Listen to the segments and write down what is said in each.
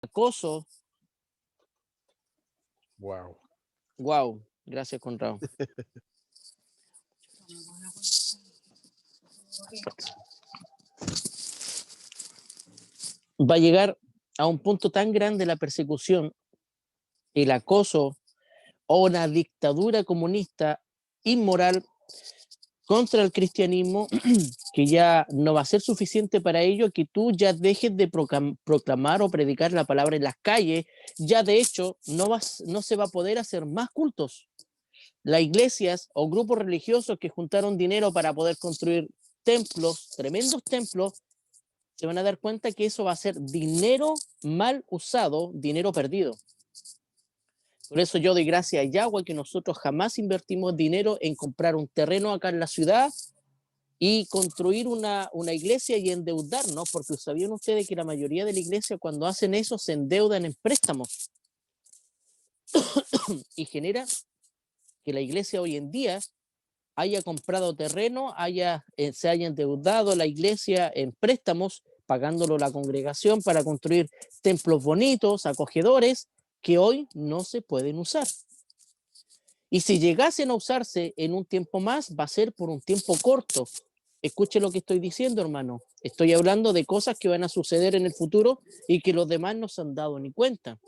acoso. Wow. Wow, gracias, Conrado. Va a llegar a un punto tan grande la persecución, el acoso o una dictadura comunista inmoral contra el cristianismo que ya no va a ser suficiente para ello, que tú ya dejes de proclamar o predicar la palabra en las calles. Ya de hecho no se va a poder hacer más cultos. Las iglesias o grupos religiosos que juntaron dinero para poder construir templos, tremendos templos, se van a dar cuenta que eso va a ser dinero mal usado, dinero perdido. Por eso yo doy gracias a Yahweh que nosotros jamás invertimos dinero en comprar un terreno acá en la ciudad y construir una iglesia y endeudarnos, porque sabían ustedes que la mayoría de la iglesia cuando hacen eso se endeudan en préstamos y genera que la iglesia hoy en día haya comprado terreno, se haya endeudado la iglesia en préstamos, pagándolo la congregación para construir templos bonitos, acogedores, que hoy no se pueden usar. Y si llegasen a usarse en un tiempo más, va a ser por un tiempo corto. Escuche lo que estoy diciendo, hermano. Estoy hablando de cosas que van a suceder en el futuro y que los demás no se han dado ni cuenta.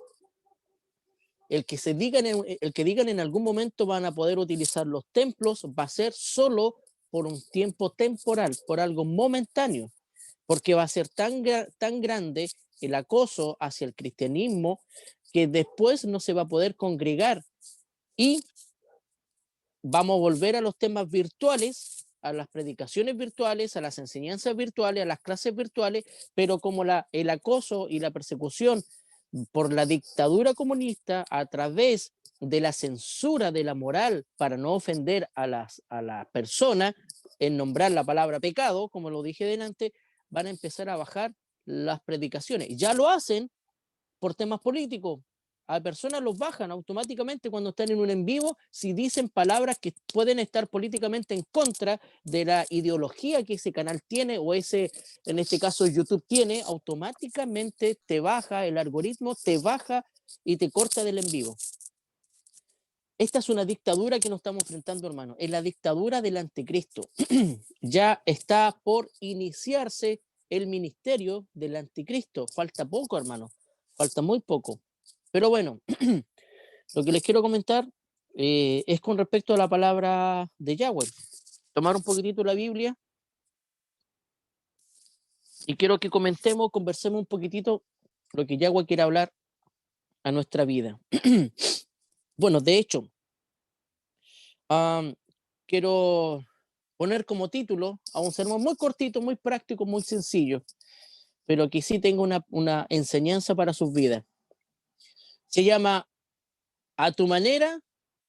El que digan en algún momento van a poder utilizar los templos va a ser solo por un tiempo temporal, por algo momentáneo, porque va a ser tan grande el acoso hacia el cristianismo que después no se va a poder congregar y vamos a volver a los temas virtuales, a las predicaciones virtuales, a las enseñanzas virtuales, a las clases virtuales, pero como el acoso y la persecución por la dictadura comunista a través de la censura de la moral para no ofender a la persona, en nombrar la palabra pecado, como lo dije delante, van a empezar a bajar las predicaciones. Ya lo hacen por temas políticos. A personas los bajan automáticamente cuando están en un en vivo si dicen palabras que pueden estar políticamente en contra de la ideología que ese canal tiene o en este caso YouTube tiene, automáticamente te baja el algoritmo, te baja y te corta del en vivo. Esta es una dictadura que nos estamos enfrentando, hermano. Es la dictadura del anticristo. Ya está por iniciarse el ministerio del anticristo. Falta poco, hermano. Falta muy poco. Pero bueno, lo que les quiero comentar es con respecto a la palabra de Yahweh. Tomar un poquitito la Biblia y quiero que conversemos un poquitito lo que Yahweh quiere hablar a nuestra vida. Bueno, de hecho, quiero poner como título a un sermón muy cortito, muy práctico, muy sencillo, pero que sí tenga una enseñanza para sus vidas. Se llama ¿A tu manera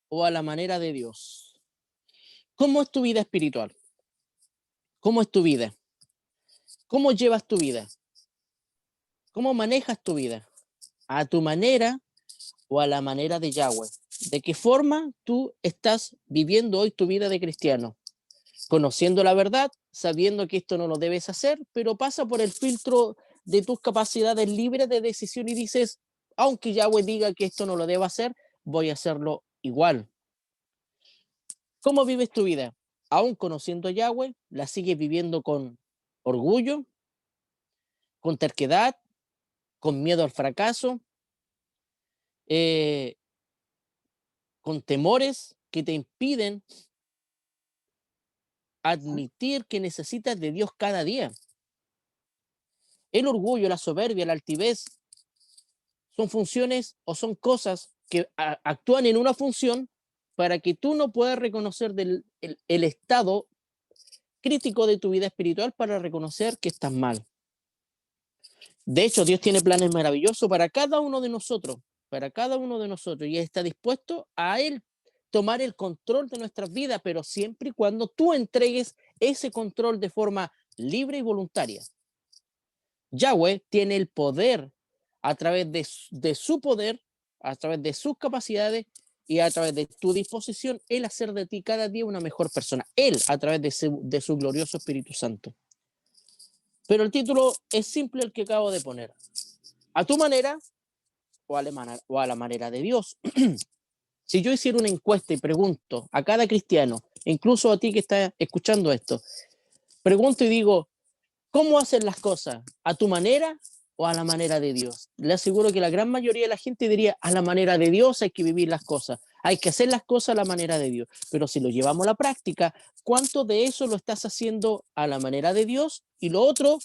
o a la manera de Dios? ¿Cómo es tu vida espiritual? ¿Cómo es tu vida? ¿Cómo llevas tu vida? ¿Cómo manejas tu vida? ¿A tu manera o a la manera de Yahweh? ¿De qué forma tú estás viviendo hoy tu vida de cristiano? Conociendo la verdad, sabiendo que esto no lo debes hacer, pero pasa por el filtro de tus capacidades libres de decisión y dices, aunque Yahweh diga que esto no lo debo hacer, voy a hacerlo igual. ¿Cómo vives tu vida? Aún conociendo a Yahweh, la sigues viviendo con orgullo, con terquedad, con miedo al fracaso, eh, con temores que te impiden admitir que necesitas de Dios cada día. El orgullo, la soberbia, la altivez son funciones o son cosas que actúan en una función para que tú no puedas reconocer el estado crítico de tu vida espiritual para reconocer que estás mal. De hecho, Dios tiene planes maravillosos para cada uno de nosotros, y está dispuesto a Él tomar el control de nuestras vidas, pero siempre y cuando tú entregues ese control de forma libre y voluntaria. Yahweh tiene el poder a través de su poder, a través de sus capacidades y a través de tu disposición, Él hacer de ti cada día una mejor persona. Él a través de su glorioso Espíritu Santo. Pero el título es simple el que acabo de poner. a tu manera o a la manera de Dios. Si yo hiciera una encuesta y pregunto a cada cristiano, incluso a ti que estás escuchando esto, pregunto y digo, ¿cómo hacen las cosas? ¿A tu manera o a la manera de Dios? Le aseguro que la gran mayoría de la gente diría, a la manera de Dios hay que vivir las cosas, hay que hacer las cosas a la manera de Dios. Pero si lo llevamos a la práctica, ¿cuánto de eso lo estás haciendo a la manera de Dios? Y lo otro,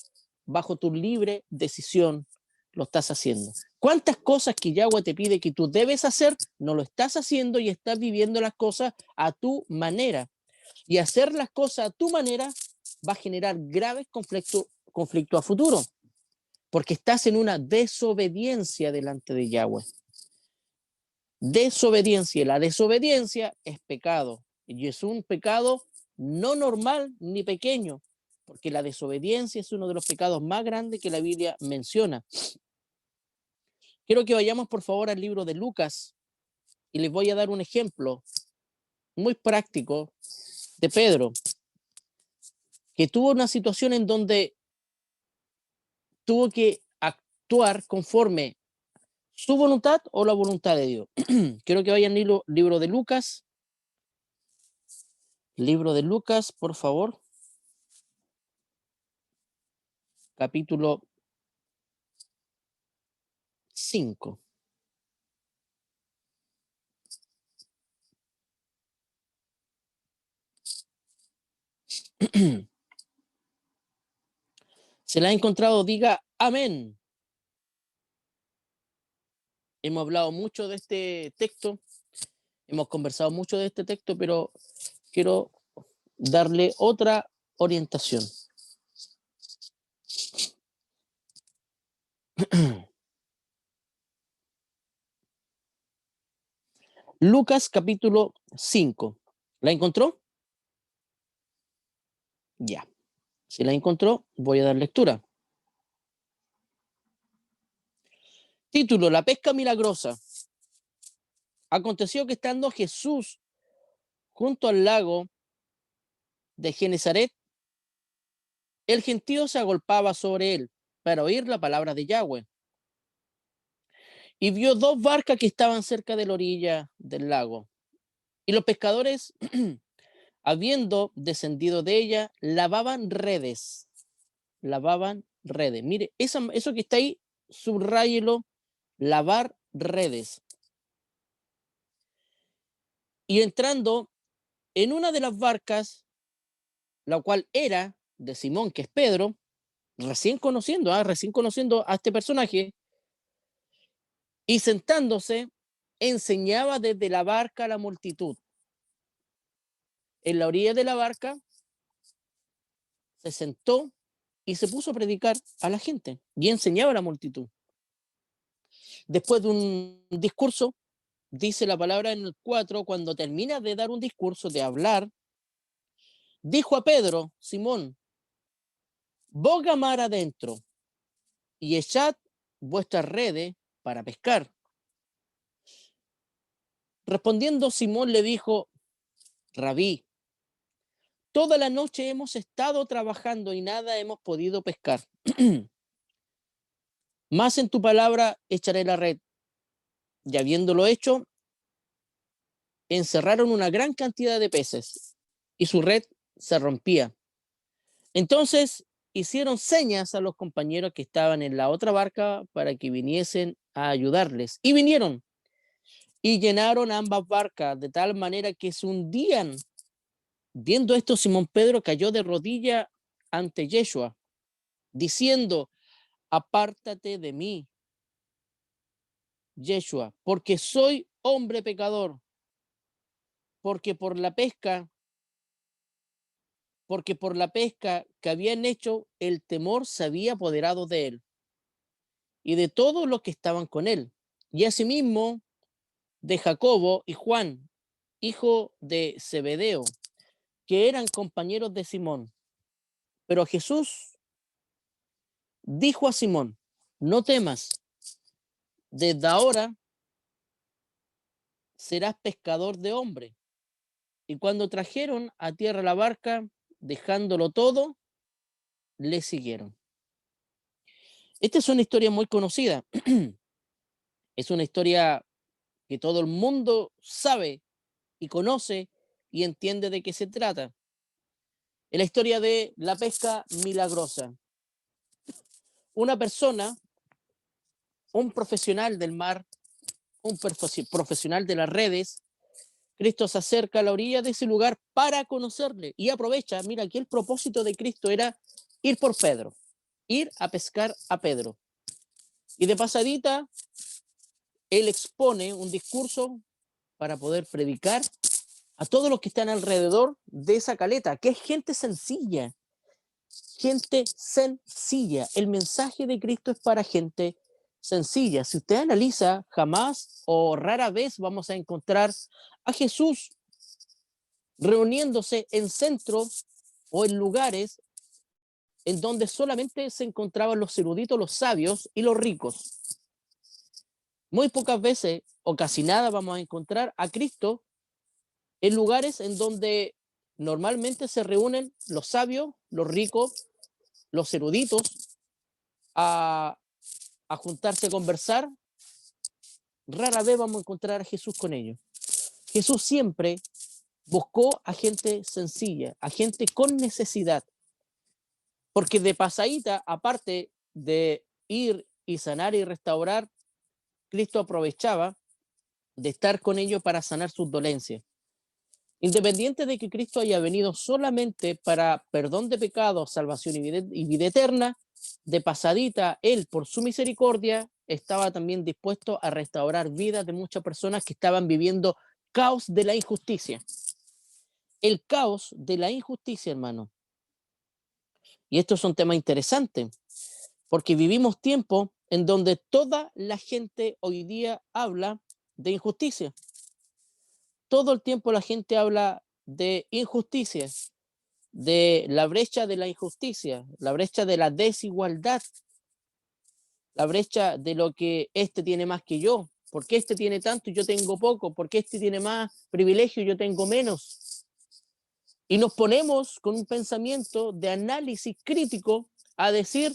bajo tu libre decisión, lo estás haciendo. ¿Cuántas cosas que Yahweh te pide que tú debes hacer, no lo estás haciendo y estás viviendo las cosas a tu manera? Y hacer las cosas a tu manera va a generar graves conflictos a futuro, porque estás en una desobediencia delante de Yahweh. Desobediencia. La desobediencia es pecado, y es un pecado no normal ni pequeño, porque la desobediencia es uno de los pecados más grandes que la Biblia menciona. Quiero que vayamos por favor al libro de Lucas y les voy a dar un ejemplo muy práctico de Pedro, que tuvo una situación en donde tuvo que actuar conforme su voluntad o la voluntad de Dios. Quiero que vayan al libro de Lucas. Libro de Lucas, por favor. Capítulo 5. Se la ha encontrado, diga amén. Hemos hablado mucho de este texto, hemos conversado mucho de este texto, pero quiero darle otra orientación. Lucas capítulo 5. ¿La encontró? Ya. Si la encontró, voy a dar lectura. Título: La pesca milagrosa. Aconteció que estando Jesús junto al lago de Genezaret, el gentío se agolpaba sobre él para oír la palabra de Yahweh. Y vio dos barcas que estaban cerca de la orilla del lago. Y los pescadores, habiendo descendido de ella, lavaban redes. Lavaban redes. Mire, eso que está ahí, subráyelo, lavar redes. Y entrando en una de las barcas, la cual era de Simón, que es Pedro, recién conociendo a este personaje, y sentándose, enseñaba desde la barca a la multitud. En la orilla de la barca se sentó y se puso a predicar a la gente y enseñaba a la multitud. Después de un discurso, dice la palabra en el 4, cuando termina de dar un discurso, de hablar, dijo a Pedro: Simón, boga mar adentro y echad vuestras redes para pescar. Respondiendo Simón le dijo: Rabí, toda la noche hemos estado trabajando y nada hemos podido pescar. Más en tu palabra echaré la red. Y habiéndolo hecho, encerraron una gran cantidad de peces y su red se rompía. Entonces hicieron señas a los compañeros que estaban en la otra barca para que viniesen a ayudarles. Y vinieron y llenaron ambas barcas de tal manera que se hundían. Viendo esto, Simón Pedro cayó de rodilla ante Yeshua, diciendo: apártate de mí, Yeshua, porque soy hombre pecador, porque por la pesca que habían hecho, el temor se había apoderado de él y de todos los que estaban con él, y asimismo de Jacobo y Juan, hijo de Zebedeo, que eran compañeros de Simón. Pero Jesús dijo a Simón: no temas, desde ahora serás pescador de hombres. Y cuando trajeron a tierra la barca, dejándolo todo, le siguieron. Esta es una historia muy conocida. Es una historia que todo el mundo sabe y conoce y entiende de qué se trata. Es la historia de la pesca milagrosa. Una persona, un profesional del mar, un profesional de las redes, Cristo se acerca a la orilla de ese lugar para conocerle y aprovecha. Mira, aquí el propósito de Cristo era ir por Pedro, ir a pescar a Pedro. Y de pasadita, él expone un discurso para poder predicar a todos los que están alrededor de esa caleta, que es gente sencilla. Gente sencilla. El mensaje de Cristo es para gente sencilla. Si usted analiza, jamás o rara vez vamos a encontrar a Jesús reuniéndose en centros o en lugares en donde solamente se encontraban los eruditos, los sabios y los ricos. Muy pocas veces o casi nada vamos a encontrar a Cristo en lugares en donde normalmente se reúnen los sabios, los ricos, los eruditos a, a juntarse a conversar. Rara vez vamos a encontrar a Jesús con ellos. Jesús siempre buscó a gente sencilla, a gente con necesidad, porque de pasadita, aparte de ir y sanar y restaurar, Cristo aprovechaba de estar con ellos para sanar sus dolencias. Independiente de que Cristo haya venido solamente para perdón de pecados, salvación y vida eterna, de pasadita, Él, por su misericordia, estaba también dispuesto a restaurar vidas de muchas personas que estaban viviendo caos de la injusticia. El caos de la injusticia, hermano. Y esto es un tema interesante, porque vivimos tiempos en donde toda la gente hoy día habla de injusticia. Todo el tiempo la gente habla de injusticia, de la brecha de la injusticia, la brecha de la desigualdad, la brecha de lo que este tiene más que yo, porque este tiene tanto y yo tengo poco, porque este tiene más privilegio y yo tengo menos. Y nos ponemos con un pensamiento de análisis crítico a decir,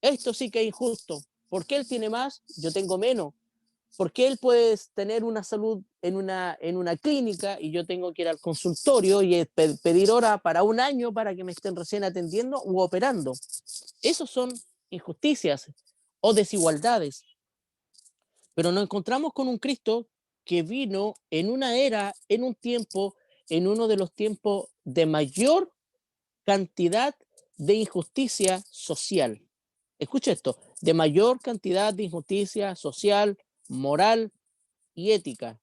esto sí que es injusto, porque él tiene más, yo tengo menos, porque él puede tener una salud en una clínica y yo tengo que ir al consultorio y pedir hora para un año para que me estén recién atendiendo u operando. Esos son injusticias o desigualdades. Pero nos encontramos con un Cristo que vino en una era, en un tiempo, en uno de los tiempos de mayor cantidad de injusticia social. Escucha esto, de mayor cantidad de injusticia social, moral y ética,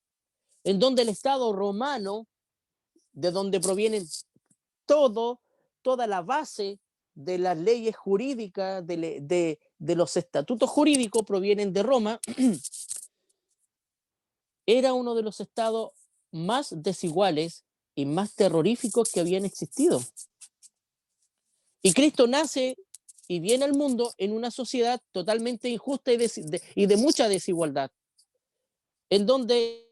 en donde el Estado romano, de donde provienen todo, toda la base de las leyes jurídicas, de los estatutos jurídicos, provienen de Roma, era uno de los estados más desiguales y más terroríficos que habían existido. Y Cristo nace y viene al mundo en una sociedad totalmente injusta y de mucha desigualdad, en donde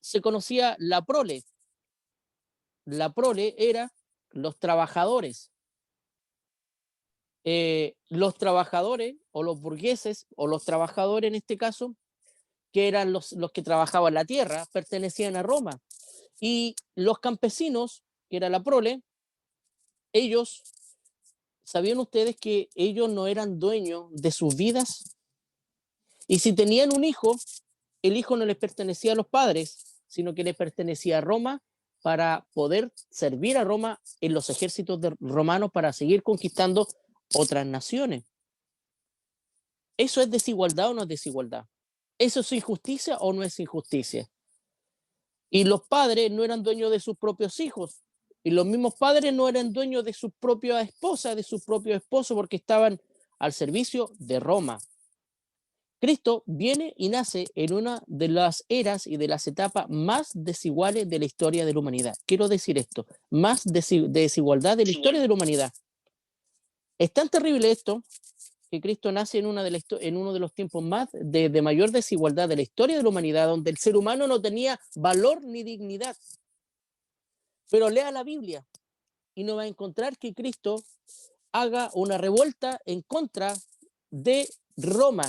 se conocía la prole. La prole era los trabajadores. Los trabajadores o los burgueses o los trabajadores en este caso, que eran los que trabajaban la tierra, pertenecían a Roma. Y los campesinos, que era la prole, ellos, ¿sabían ustedes que ellos no eran dueños de sus vidas? Y si tenían un hijo, el hijo no les pertenecía a los padres, sino que les pertenecía a Roma para poder servir a Roma en los ejércitos romanos para seguir conquistando otras naciones. ¿Eso es desigualdad o no es desigualdad? ¿Eso es injusticia o no es injusticia? Y los padres no eran dueños de sus propios hijos. Y los mismos padres no eran dueños de su propia esposa, de su propio esposo, porque estaban al servicio de Roma. Cristo viene y nace en una de las eras y de las etapas más desiguales de la historia de la humanidad. Quiero decir esto, más desigualdad de la historia de la humanidad. Es tan terrible esto que Cristo nace en uno de los tiempos más de mayor desigualdad de la historia de la humanidad, donde el ser humano no tenía valor ni dignidad. Pero lea la Biblia y no va a encontrar que Cristo haga una revuelta en contra de Roma.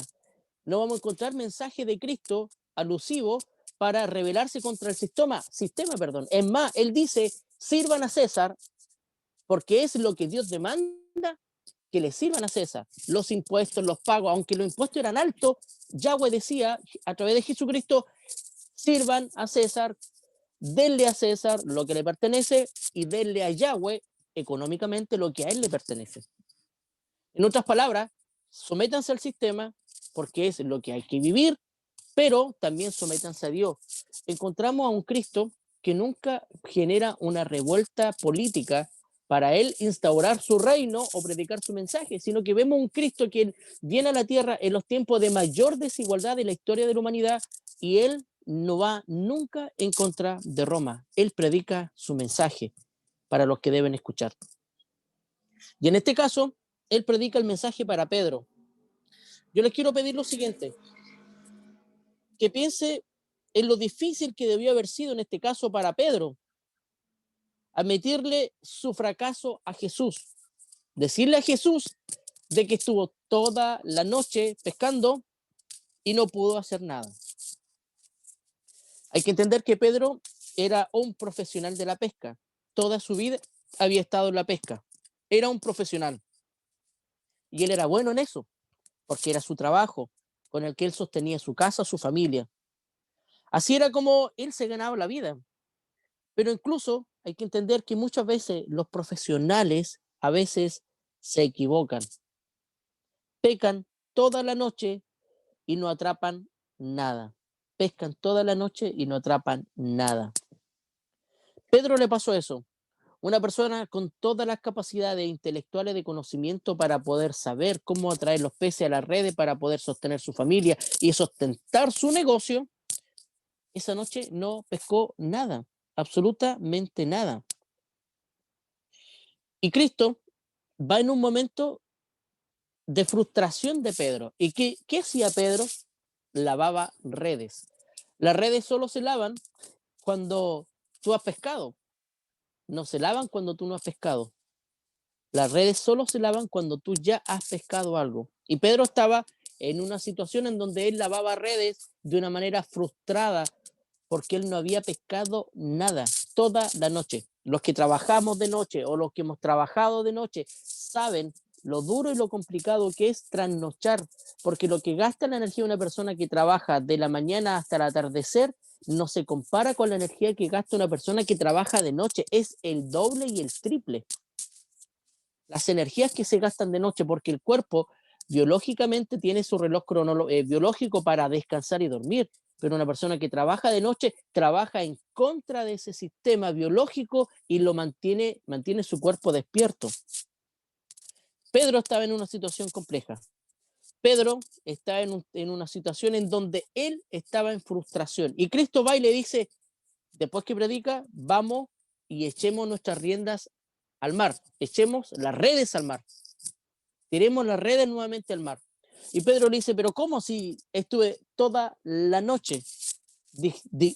No vamos a encontrar mensajes de Cristo alusivos para rebelarse contra el sistema, perdón. Es más, él dice, sirvan a César, porque es lo que Dios demanda, que le sirvan a César. Los impuestos, los pagos, aunque los impuestos eran altos, Yahweh decía a través de Jesucristo, sirvan a César, denle a César lo que le pertenece y denle a Yahweh económicamente lo que a él le pertenece. En otras palabras, sométanse al sistema porque es lo que hay que vivir, pero también sométanse a Dios. Encontramos a un Cristo que nunca genera una revuelta política para él instaurar su reino o predicar su mensaje, sino que vemos un Cristo que viene a la tierra en los tiempos de mayor desigualdad de la historia de la humanidad y él no va nunca en contra de Roma. Él predica su mensaje para los que deben escuchar. Y en este caso, él predica el mensaje para Pedro. Yo les quiero pedir lo siguiente, que piense en lo difícil que debió haber sido en este caso para Pedro, admitirle su fracaso a Jesús, decirle a Jesús de que estuvo toda la noche pescando y no pudo hacer nada. Hay que entender que Pedro era un profesional de la pesca, toda su vida había estado en la pesca, era un profesional y él era bueno en eso, porque era su trabajo con el que él sostenía su casa, su familia. Así era como él se ganaba la vida. Pero incluso hay que entender que muchas veces los profesionales a veces se equivocan, pecan toda la noche y no atrapan nada. Pescan toda la noche y no atrapan nada. Pedro le pasó eso. Una persona con todas las capacidades intelectuales de conocimiento para poder saber cómo atraer los peces a las redes, para poder sostener su familia y sustentar su negocio, esa noche no pescó nada, absolutamente nada. Y Cristo va en un momento de frustración de Pedro. ¿Y qué hacía Pedro? Lavaba redes. Las redes solo se lavan cuando tú has pescado. No se lavan cuando tú no has pescado. Las redes solo se lavan cuando tú ya has pescado algo. Y Pedro estaba en una situación en donde él lavaba redes de una manera frustrada porque él no había pescado nada toda la noche. Los que trabajamos de noche o los que hemos trabajado de noche saben lo duro y lo complicado que es trasnochar, porque lo que gasta la energía de una persona que trabaja de la mañana hasta el atardecer no se compara con la energía que gasta una persona que trabaja de noche, es el doble y el triple. Las energías que se gastan de noche, porque el cuerpo biológicamente tiene su reloj biológico para descansar y dormir, pero una persona que trabaja de noche trabaja en contra de ese sistema biológico y lo mantiene su cuerpo despierto. Pedro estaba en una situación compleja. Pedro está en una situación en donde él estaba en frustración. Y Cristo va y le dice, después que predica, vamos y echemos nuestras riendas al mar, echemos las redes al mar, tiremos las redes nuevamente al mar. Y Pedro le dice, pero ¿cómo si estuve toda la noche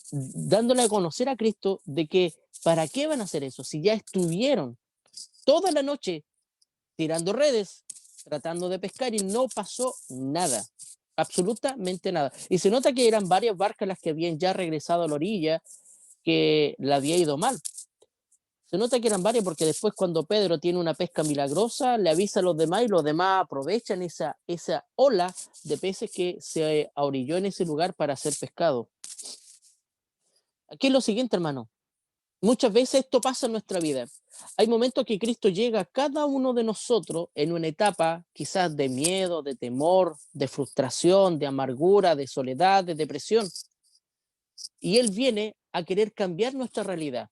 dándole a conocer a Cristo de que para qué van a hacer eso si ya estuvieron toda la noche tirando redes, tratando de pescar y no pasó nada, absolutamente nada? Y se nota que eran varias barcas las que habían ya regresado a la orilla, que la había ido mal. Se nota que eran varias porque después cuando Pedro tiene una pesca milagrosa, le avisa a los demás y los demás aprovechan esa ola de peces que se ahorilló en ese lugar para ser pescado. Aquí es lo siguiente, hermano. Muchas veces esto pasa en nuestra vida. Hay momentos que Cristo llega a cada uno de nosotros en una etapa quizás de miedo, de temor, de frustración, de amargura, de soledad, de depresión. Y Él viene a querer cambiar nuestra realidad.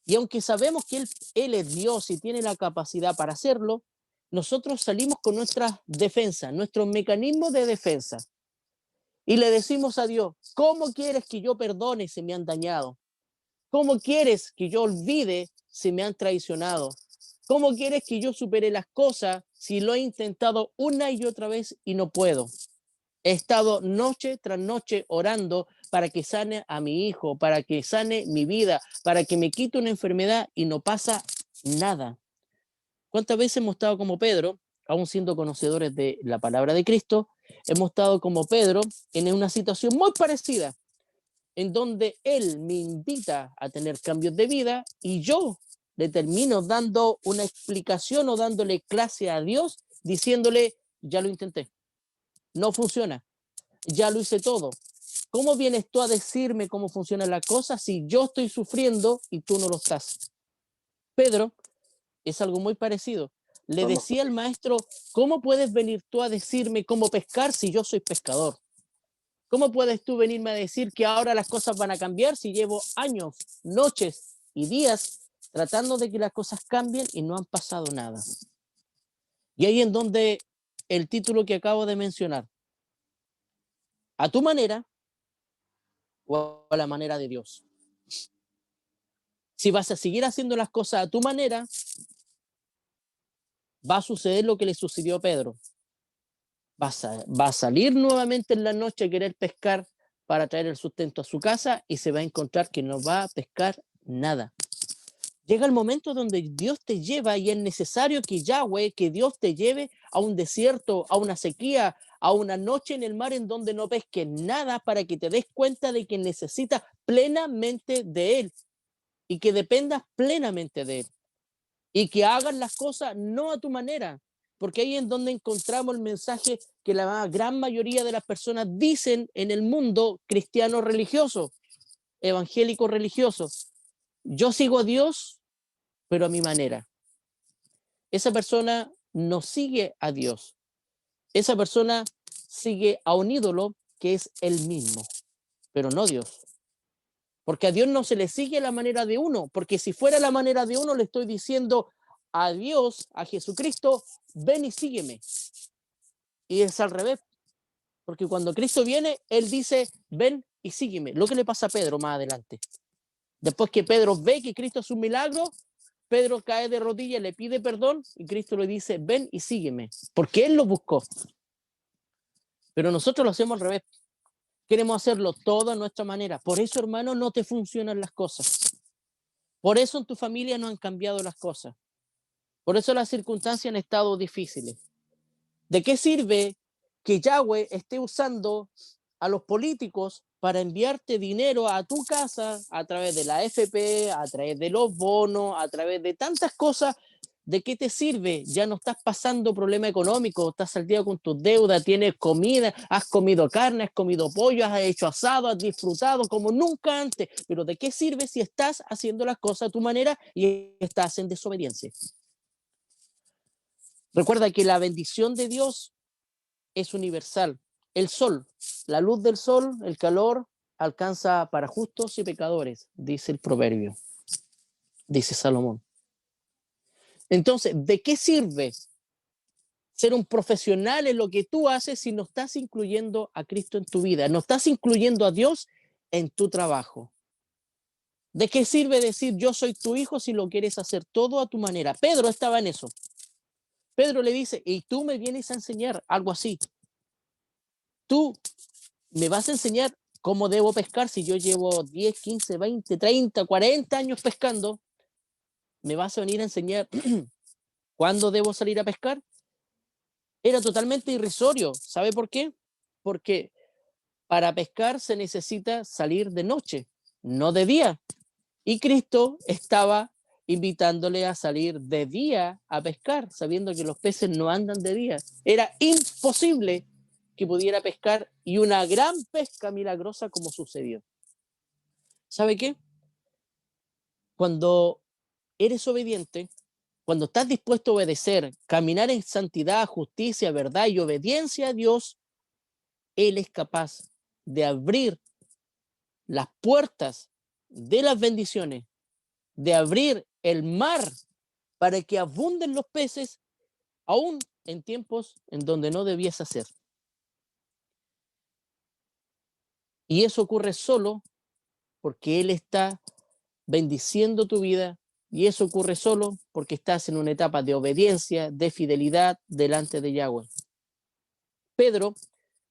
Y aunque sabemos que él es Dios y tiene la capacidad para hacerlo, nosotros salimos con nuestras defensas, nuestros mecanismos de defensa. Y le decimos a Dios, ¿cómo quieres que yo perdone si me han dañado? ¿Cómo quieres que yo olvide si me han traicionado? ¿Cómo quieres que yo supere las cosas si lo he intentado una y otra vez y no puedo? He estado noche tras noche orando para que sane a mi hijo, para que sane mi vida, para que me quite una enfermedad y no pasa nada. ¿Cuántas veces hemos estado como Pedro, aún siendo conocedores de la palabra de Cristo, hemos estado como Pedro en una situación muy parecida, en donde él me invita a tener cambios de vida y yo le termino dando una explicación o dándole clase a Dios, diciéndole, ya lo intenté, no funciona, ya lo hice todo. ¿Cómo vienes tú a decirme cómo funciona la cosa si yo estoy sufriendo y tú no lo estás? Pedro es algo muy parecido. Le Vamos, decía al maestro, ¿cómo puedes venir tú a decirme cómo pescar si yo soy pescador? ¿Cómo puedes tú venirme a decir que ahora las cosas van a cambiar si llevo años, noches y días tratando de que las cosas cambien y no han pasado nada? Y ahí en donde el título que acabo de mencionar, a tu manera o a la manera de Dios. Si vas a seguir haciendo las cosas a tu manera, va a suceder lo que le sucedió a Pedro. Va a salir nuevamente en la noche a querer pescar para traer el sustento a su casa y se va a encontrar que no va a pescar nada. Llega el momento donde Dios te lleva y es necesario que Yahweh, que Dios te lleve a un desierto, a una sequía, a una noche en el mar en donde no pesques nada para que te des cuenta de que necesitas plenamente de Él y que dependas plenamente de Él y que hagas las cosas no a tu manera, porque ahí es donde encontramos el mensaje que la gran mayoría de las personas dicen en el mundo cristiano religioso, evangélico religioso. Yo sigo a Dios, pero a mi manera. Esa persona no sigue a Dios. Esa persona sigue a un ídolo que es él mismo, pero no Dios. Porque a Dios no se le sigue la manera de uno, porque si fuera la manera de uno, le estoy diciendo a Dios, a Jesucristo, ven y sígueme. Y es al revés, porque cuando Cristo viene, Él dice, ven y sígueme. Lo que le pasa a Pedro más adelante. Después que Pedro ve que Cristo es un milagro, Pedro cae de rodillas, le pide perdón y Cristo le dice, ven y sígueme, porque Él lo buscó. Pero nosotros lo hacemos al revés. Queremos hacerlo todo a nuestra manera. Por eso, hermano, no te funcionan las cosas. Por eso en tu familia no han cambiado las cosas. Por eso las circunstancias han estado difíciles. ¿De qué sirve que Yahweh esté usando a los políticos para enviarte dinero a tu casa a través de la AFP, a través de los bonos, a través de tantas cosas? ¿De qué te sirve? Ya no estás pasando problema económico, estás al día con tus deudas, tienes comida, has comido carne, has comido pollo, has hecho asado, has disfrutado como nunca antes. Pero ¿de qué sirve si estás haciendo las cosas a tu manera y estás en desobediencia? Recuerda que la bendición de Dios es universal. El sol, la luz del sol, el calor, alcanza para justos y pecadores, dice el proverbio, dice Salomón. Entonces, ¿de qué sirve ser un profesional en lo que tú haces si no estás incluyendo a Cristo en tu vida? No estás incluyendo a Dios en tu trabajo. ¿De qué sirve decir yo soy tu hijo si lo quieres hacer todo a tu manera? Pedro estaba en eso. Pedro le dice, y tú me vienes a enseñar algo así. Tú me vas a enseñar cómo debo pescar si yo llevo 10, 15, 20, 30, 40 años pescando. Me vas a venir a enseñar cuándo debo salir a pescar. Era totalmente irrisorio. ¿Sabe por qué? Porque para pescar se necesita salir de noche, no de día. Y Cristo estaba invitándole a salir de día a pescar, sabiendo que los peces no andan de día. Era imposible que pudiera pescar y una gran pesca milagrosa como sucedió. ¿Sabe qué? Cuando eres obediente, cuando estás dispuesto a obedecer, caminar en santidad, justicia, verdad y obediencia a Dios, Él es capaz de abrir las puertas de las bendiciones, de abrir el mar para que abunden los peces, aún en tiempos en donde no debías hacer. Y eso ocurre solo porque Él está bendiciendo tu vida y eso ocurre solo porque estás en una etapa de obediencia, de fidelidad delante de Yahweh. Pedro,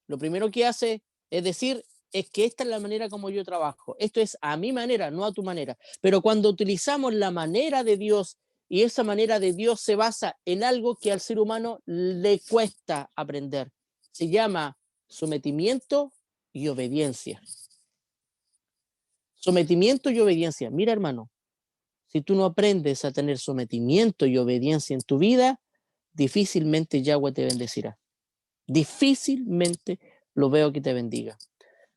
lo primero que hace es decir, es que esta es la manera como yo trabajo. Esto es a mi manera, no a tu manera. Pero cuando utilizamos la manera de Dios y esa manera de Dios se basa en algo que al ser humano le cuesta aprender. Se llama sometimiento y obediencia. Sometimiento y obediencia. Mira, hermano, si tú no aprendes a tener sometimiento y obediencia en tu vida, difícilmente Yahweh te bendecirá. Difícilmente lo veo que te bendiga.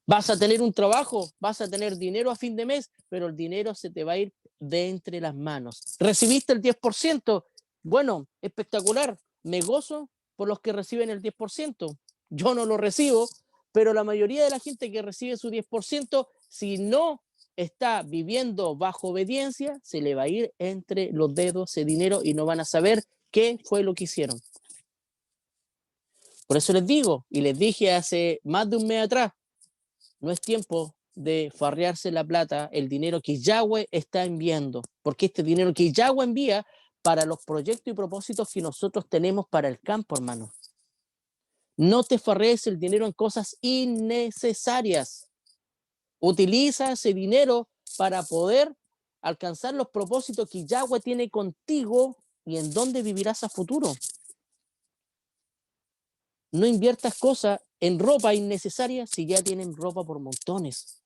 Vas a tener un trabajo, vas a tener dinero a fin de mes, pero el dinero se te va a ir de entre las manos. ¿Recibiste el 10%? Bueno, espectacular. Me gozo por los que reciben el 10%. Yo no lo recibo, pero la mayoría de la gente que recibe su 10%, si no está viviendo bajo obediencia, se le va a ir entre los dedos ese dinero y no van a saber qué fue lo que hicieron. Por eso les digo, y les dije hace más de un mes atrás, no es tiempo de farrearse la plata, el dinero que Yahweh está enviando, porque este dinero que Yahweh envía para los proyectos y propósitos que nosotros tenemos para el campo, hermano. No te farrees el dinero en cosas innecesarias. Utiliza ese dinero para poder alcanzar los propósitos que Yahweh tiene contigo y en dónde vivirás a futuro. No inviertas cosas en ropa innecesaria si ya tienen ropa por montones.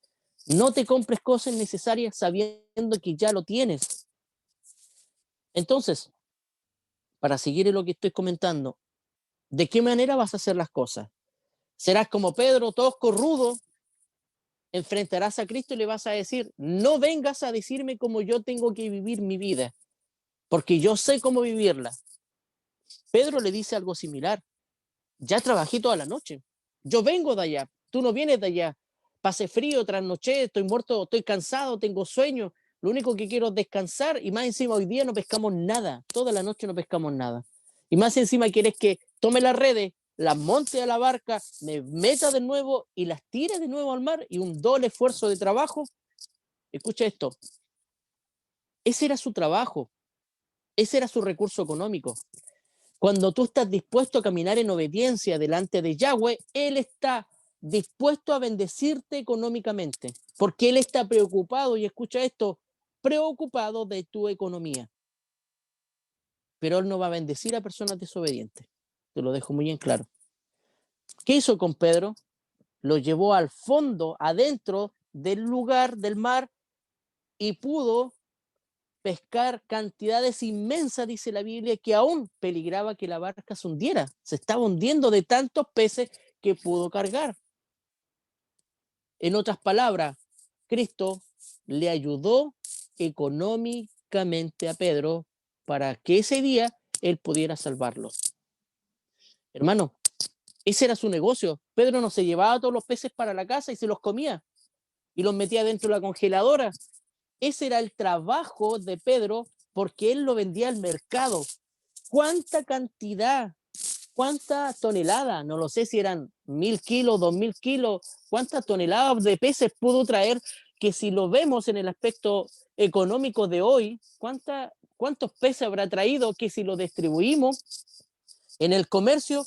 No te compres cosas necesarias sabiendo que ya lo tienes. Entonces, para seguir en lo que estoy comentando, ¿de qué manera vas a hacer las cosas? ¿Serás como Pedro, tosco, rudo? Enfrentarás a Cristo y le vas a decir, no vengas a decirme cómo yo tengo que vivir mi vida, porque yo sé cómo vivirla. Pedro le dice algo similar. Ya trabajé toda la noche. Yo vengo de allá. Tú no vienes de allá. Pasé frío, trasnoché, estoy muerto, estoy cansado, tengo sueño. Lo único que quiero es descansar y más encima hoy día no pescamos nada. Toda la noche no pescamos nada. Y más encima quieres que tome las redes, las monte a la barca, me meta de nuevo y las tire de nuevo al mar y un doble esfuerzo de trabajo. Escucha esto. Ese era su trabajo. Ese era su recurso económico. Cuando tú estás dispuesto a caminar en obediencia delante de Yahweh, Él está dispuesto a bendecirte económicamente, porque Él está preocupado, y escucha esto, preocupado de tu economía. Pero Él no va a bendecir a personas desobedientes. Te lo dejo muy en claro. ¿Qué hizo con Pedro? Lo llevó al fondo, adentro del lugar, del mar, y pudo pescar cantidades inmensas, dice la Biblia, que aún peligraba que la barca se hundiera. Se estaba hundiendo de tantos peces que pudo cargar. En otras palabras, Cristo le ayudó económicamente a Pedro para que ese día él pudiera salvarlo. Hermano, ese era su negocio. Pedro no se llevaba todos los peces para la casa y se los comía y los metía dentro de la congeladora. Ese era el trabajo de Pedro porque él lo vendía al mercado. ¿Cuánta cantidad? ¿Cuánta tonelada? No lo sé si eran 1000 kilos, 2000 kilos. ¿Cuántas toneladas de peces pudo traer? Que si lo vemos en el aspecto económico de hoy, ¿cuántos peces habrá traído? Que si lo distribuimos en el comercio,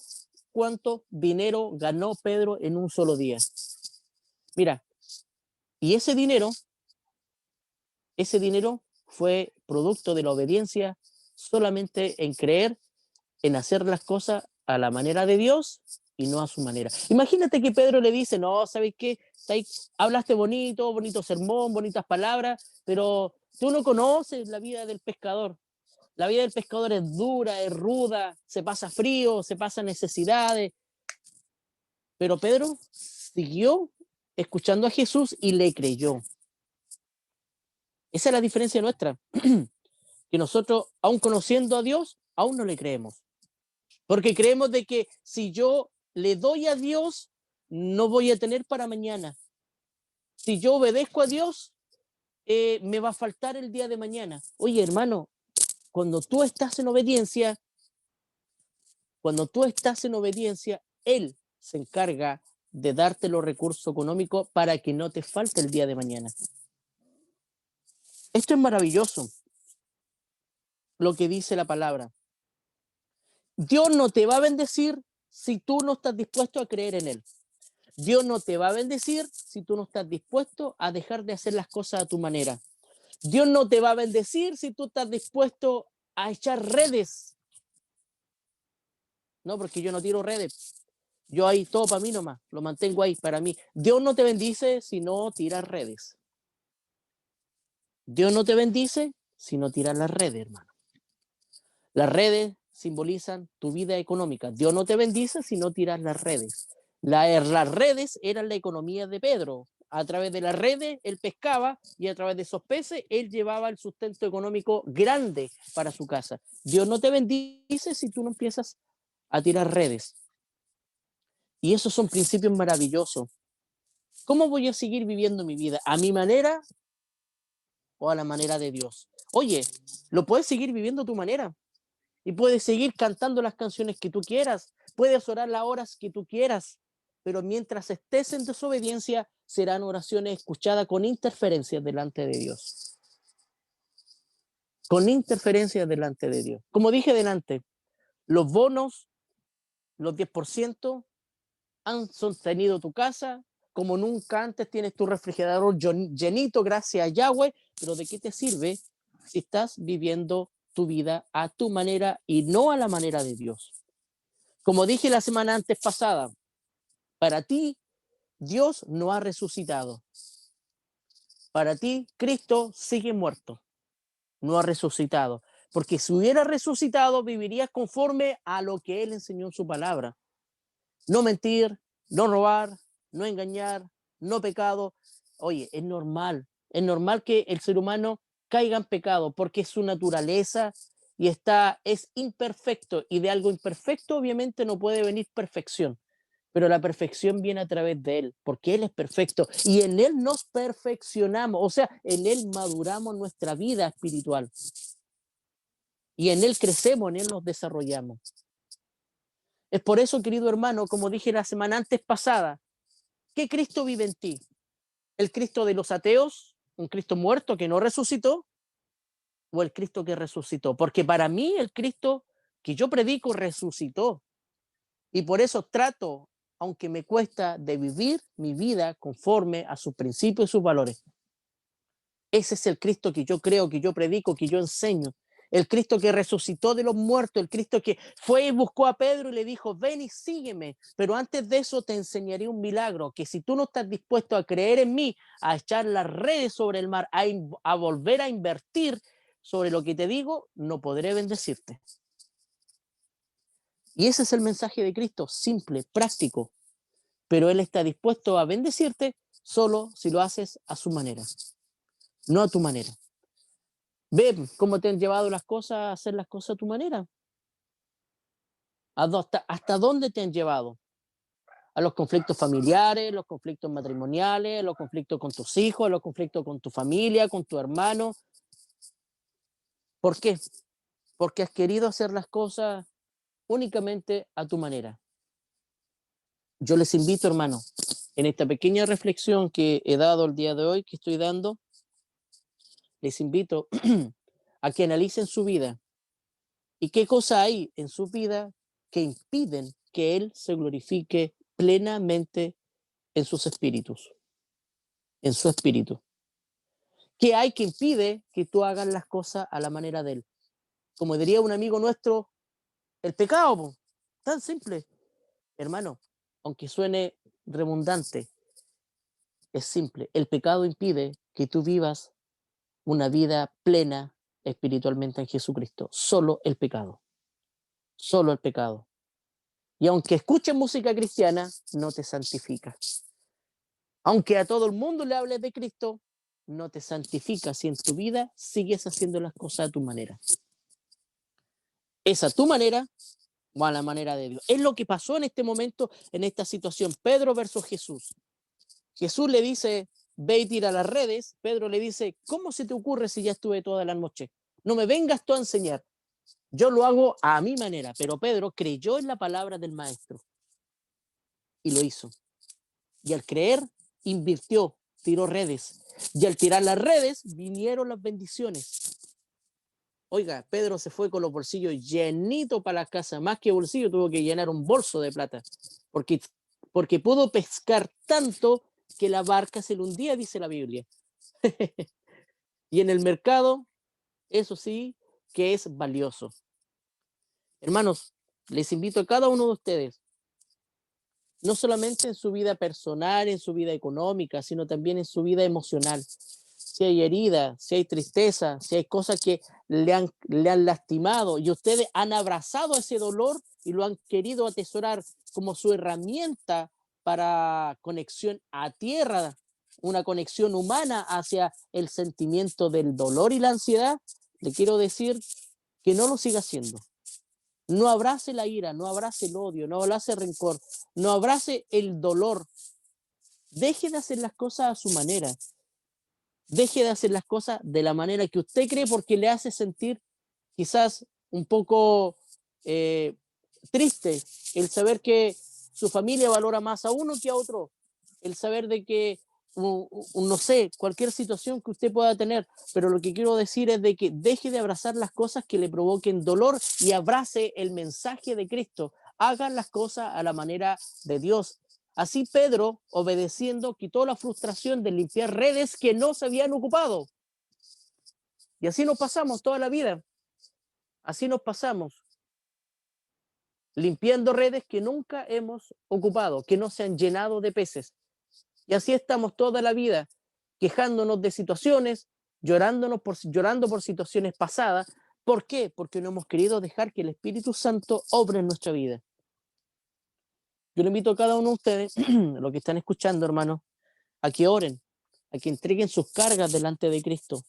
¿cuánto dinero ganó Pedro en un solo día? Mira, y ese dinero fue producto de la obediencia solamente en creer, en hacer las cosas a la manera de Dios y no a su manera. Imagínate que Pedro le dice, no, ¿sabes qué? Hablaste bonito, bonito sermón, bonitas palabras, pero tú no conoces la vida del pescador. La vida del pescador es dura, es ruda, se pasa frío, se pasa necesidades. Pero Pedro siguió escuchando a Jesús y le creyó. Esa es la diferencia nuestra, que nosotros, aun conociendo a Dios, aún no le creemos. Porque creemos de que si yo le doy a Dios, no voy a tener para mañana. Si yo obedezco a Dios, me va a faltar el día de mañana. Oye, hermano, cuando tú estás en obediencia, Él se encarga de darte los recursos económicos para que no te falte el día de mañana. Esto es maravilloso, lo que dice la palabra. Dios no te va a bendecir si tú no estás dispuesto a creer en Él. Dios no te va a bendecir si tú no estás dispuesto a dejar de hacer las cosas a tu manera. Dios no te va a bendecir si tú estás dispuesto a echar redes. No, porque yo no tiro redes. Yo ahí todo para mí nomás, lo mantengo ahí para mí. Dios no te bendice si no tiras redes. Dios no te bendice si no tiras las redes, hermano. Las redes simbolizan tu vida económica. Dios no te bendice si no tiras las redes. Las redes eran la economía de Pedro. A través de las redes él pescaba y a través de esos peces él llevaba el sustento económico grande para su casa. Dios no te bendice si tú no empiezas a tirar redes. Y esos son principios maravillosos. ¿Cómo voy a seguir viviendo mi vida? ¿A mi manera o a la manera de Dios? Oye, lo puedes seguir viviendo a tu manera. Y puedes seguir cantando las canciones que tú quieras, puedes orar las horas que tú quieras, pero mientras estés en desobediencia, serán oraciones escuchadas con interferencias delante de Dios. Con interferencias delante de Dios. Como dije delante, los bonos, los 10%, han sostenido tu casa, como nunca antes tienes tu refrigerador llenito gracias a Yahweh, pero ¿de qué te sirve si estás viviendo tu vida a tu manera y no a la manera de Dios? Como dije la semana antes pasada, para ti Dios no ha resucitado. Para ti Cristo sigue muerto, no ha resucitado. Porque si hubiera resucitado, vivirías conforme a lo que Él enseñó en su palabra. No mentir, no robar, no engañar, no pecado. Oye, es normal que el ser humano caiga en pecado porque es su naturaleza y es imperfecto, y de algo imperfecto obviamente no puede venir perfección, pero la perfección viene a través de Él, porque Él es perfecto y en Él nos perfeccionamos, o sea, en Él maduramos nuestra vida espiritual y en Él crecemos, en Él nos desarrollamos. Es por eso, querido hermano, como dije la semana antes pasada, ¿qué Cristo vive en ti? ¿El Cristo de los ateos? ¿Un Cristo muerto que no resucitó? ¿O el Cristo que resucitó? Porque para mí el Cristo que yo predico resucitó. Y por eso trato, aunque me cuesta, de vivir mi vida conforme a sus principios y sus valores. Ese es el Cristo que yo creo, que yo predico, que yo enseño. El Cristo que resucitó de los muertos, el Cristo que fue y buscó a Pedro y le dijo, ven y sígueme, pero antes de eso te enseñaré un milagro, que si tú no estás dispuesto a creer en mí, a echar las redes sobre el mar, a volver a invertir sobre lo que te digo, no podré bendecirte. Y ese es el mensaje de Cristo, simple, práctico, pero Él está dispuesto a bendecirte solo si lo haces a su manera, no a tu manera. Ve cómo te han llevado las cosas a hacer las cosas a tu manera. ¿Hasta dónde te han llevado? A los conflictos familiares, los conflictos matrimoniales, los conflictos con tus hijos, los conflictos con tu familia, con tu hermano. ¿Por qué? Porque has querido hacer las cosas únicamente a tu manera. Yo les invito, hermano, en esta pequeña reflexión que he dado el día de hoy, que estoy dando, les invito a que analicen su vida y qué cosa hay en su vida que impiden que Él se glorifique plenamente en sus espíritus, en su espíritu. ¿Qué hay que impide que tú hagas las cosas a la manera de Él? Como diría un amigo nuestro, el pecado, po, tan simple. Hermano, aunque suene redundante, es simple. El pecado impide que tú vivas una vida plena espiritualmente en Jesucristo. Solo el pecado. Solo el pecado. Y aunque escuches música cristiana, no te santifica. Aunque a todo el mundo le hables de Cristo, no te santifica si en tu vida sigues haciendo las cosas a tu manera. Es a tu manera o a la manera de Dios. Es lo que pasó en este momento, en esta situación. Pedro versus Jesús. Jesús le dice, ve y tira las redes. Pedro le dice, ¿cómo se te ocurre si ya estuve toda la noche? No me vengas tú a enseñar. Yo lo hago a mi manera. Pero Pedro creyó en la palabra del maestro y lo hizo. Y al creer, invirtió, tiró redes. Y al tirar las redes, vinieron las bendiciones. Oiga, Pedro se fue con los bolsillos llenitos para la casa. Más que bolsillo, tuvo que llenar un bolso de plata. Porque pudo pescar tanto que la barca se le hundía, dice la Biblia. Y en el mercado, eso sí, que es valioso. Hermanos, les invito a cada uno de ustedes, no solamente en su vida personal, en su vida económica, sino también en su vida emocional. Si hay herida, si hay tristeza, si hay cosas que le han lastimado y ustedes han abrazado ese dolor y lo han querido atesorar como su herramienta para conexión a tierra, una conexión humana hacia el sentimiento del dolor y la ansiedad, le quiero decir que no lo siga haciendo. No abrace la ira, no abrace el odio, no abrace el rencor, no abrace el dolor. Deje de hacer las cosas a su manera. Deje de hacer las cosas de la manera que usted cree porque le hace sentir quizás un poco eh, triste el saber que su familia valora más a uno que a otro, el saber de que, no sé, cualquier situación que usted pueda tener, pero lo que quiero decir es de que deje de abrazar las cosas que le provoquen dolor y abrace el mensaje de Cristo. Hagan las cosas a la manera de Dios. Así Pedro, obedeciendo, quitó la frustración de limpiar redes que no se habían ocupado. Y así nos pasamos toda la vida. Así nos pasamos, limpiando redes que nunca hemos ocupado, que no se han llenado de peces. Y así estamos toda la vida, quejándonos de situaciones, llorando por situaciones pasadas. ¿Por qué? Porque no hemos querido dejar que el Espíritu Santo obre en nuestra vida. Yo le invito a cada uno de ustedes, los que están escuchando, hermanos, a que oren, a que entreguen sus cargas delante de Cristo,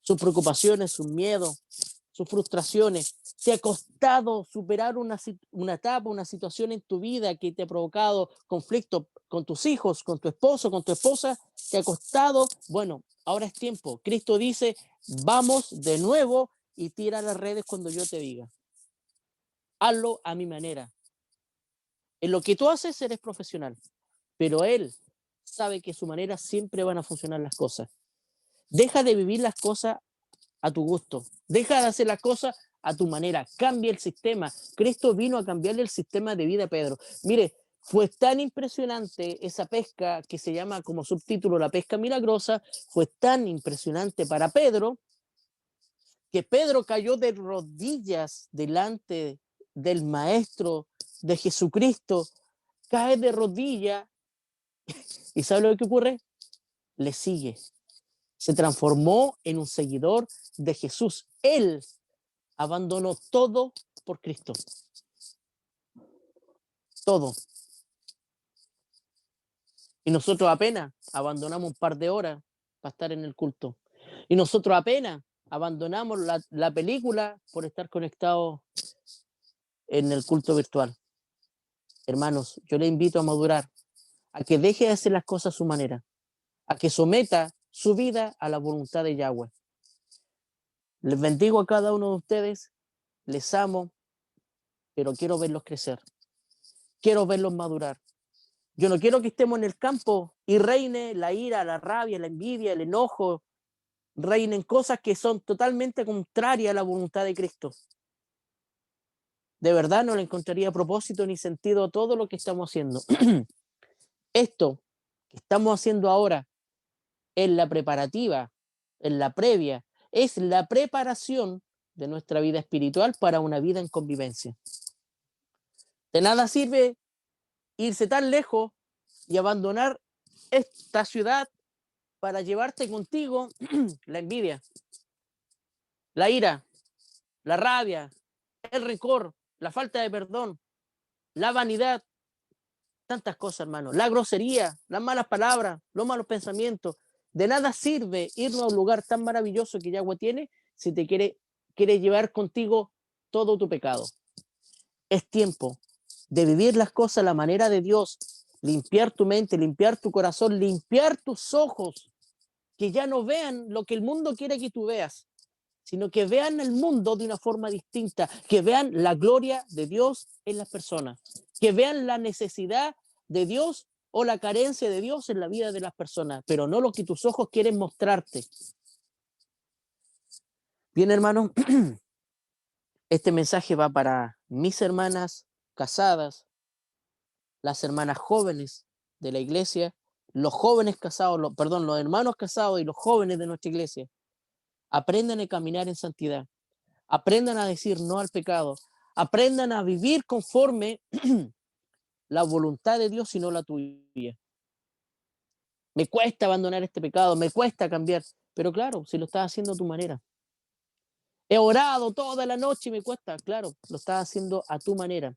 sus preocupaciones, sus miedos, sus frustraciones. ¿Te ha costado superar una etapa, una situación en tu vida que te ha provocado conflicto con tus hijos, con tu esposo, con tu esposa? ¿Te ha costado? Bueno, ahora es tiempo. Cristo dice, vamos de nuevo y tira las redes cuando yo te diga. Hazlo a mi manera. En lo que tú haces eres profesional, pero Él sabe que a su manera siempre van a funcionar las cosas. Deja de vivir las cosas a tu gusto. Deja de hacer las cosas a tu manera. Cambia el sistema. Cristo vino a cambiarle el sistema de vida a Pedro. Mire, fue tan impresionante esa pesca que se llama como subtítulo la pesca milagrosa, fue tan impresionante para Pedro que Pedro cayó de rodillas delante del Maestro, de Jesucristo, cae de rodillas y ¿sabe lo que ocurre? Le sigue. Se transformó en un seguidor de Jesús. Él abandonó todo por Cristo. Todo. Y nosotros apenas abandonamos un par de horas para estar en el culto. Y nosotros apenas abandonamos la película por estar conectados en el culto virtual. Hermanos, yo le invito a madurar, a que deje de hacer las cosas a su manera, a que someta su vida a la voluntad de Yahweh. Les bendigo a cada uno de ustedes, les amo, pero quiero verlos crecer, quiero verlos madurar. Yo no quiero que estemos en el campo y reine la ira, la rabia, la envidia, el enojo, reinen cosas que son totalmente contrarias a la voluntad de Cristo. De verdad no le encontraría propósito ni sentido a todo lo que estamos haciendo. Esto que estamos haciendo ahora es la preparativa, es la previa, es la preparación de nuestra vida espiritual para una vida en convivencia. De nada sirve irse tan lejos y abandonar esta ciudad para llevarte contigo la envidia, la ira, la rabia, el rencor, la falta de perdón, la vanidad, tantas cosas, hermano, la grosería, las malas palabras, los malos pensamientos. De nada sirve irnos a un lugar tan maravilloso que Yahweh tiene si te quiere llevar contigo todo tu pecado. Es tiempo de vivir las cosas a la manera de Dios, limpiar tu mente, limpiar tu corazón, limpiar tus ojos, que ya no vean lo que el mundo quiere que tú veas, sino que vean el mundo de una forma distinta, que vean la gloria de Dios en las personas, que vean la necesidad de Dios o la carencia de Dios en la vida de las personas, pero no lo que tus ojos quieren mostrarte. Bien, hermano, este mensaje va para mis hermanas casadas, las hermanas jóvenes de la iglesia, los jóvenes casados, los hermanos casados y los jóvenes de nuestra iglesia. Aprendan a caminar en santidad. Aprendan a decir no al pecado. Aprendan a vivir conforme la voluntad de Dios y no la tuya. Me cuesta abandonar este pecado, me cuesta cambiar, pero claro, si lo estás haciendo a tu manera. He orado toda la noche y me cuesta, claro, lo estás haciendo a tu manera.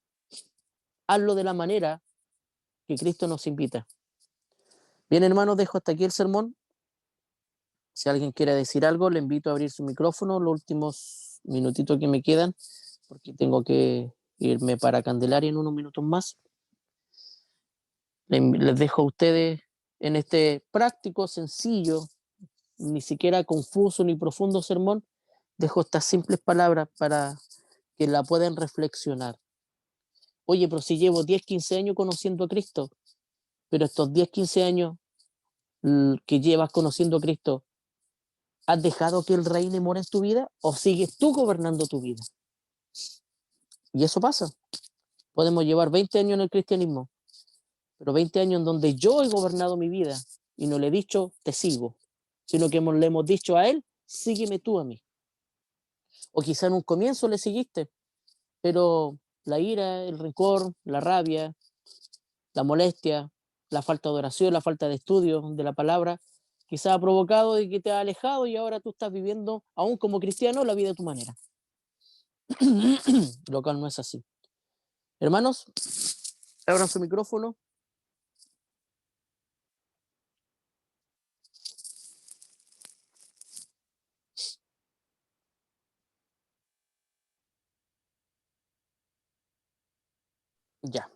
Hazlo de la manera que Cristo nos invita. Bien, hermanos, dejo hasta aquí el sermón. Si alguien quiere decir algo, le invito a abrir su micrófono los últimos minutitos que me quedan, porque tengo que irme para Candelaria en unos minutos más. Les dejo a ustedes en este práctico, sencillo, ni siquiera confuso ni profundo sermón, dejo estas simples palabras para que la puedan reflexionar. Oye, pero si llevo 10, 15 años conociendo a Cristo, pero estos 10, 15 años que llevas conociendo a Cristo, ¿has dejado que Él reine y mora en tu vida o sigues tú gobernando tu vida? Y eso pasa. Podemos llevar 20 años en el cristianismo, pero 20 años en donde yo he gobernado mi vida y no le he dicho, te sigo, sino que le hemos dicho a Él, sígueme tú a mí. O quizá en un comienzo le seguiste, pero la ira, el rencor, la rabia, la molestia, la falta de oración, la falta de estudio de la palabra, quizá ha provocado de que te ha alejado y ahora tú estás viviendo, aún como cristiano, la vida de tu manera. Lo cual no es así. Hermanos, abran su micrófono. Ya.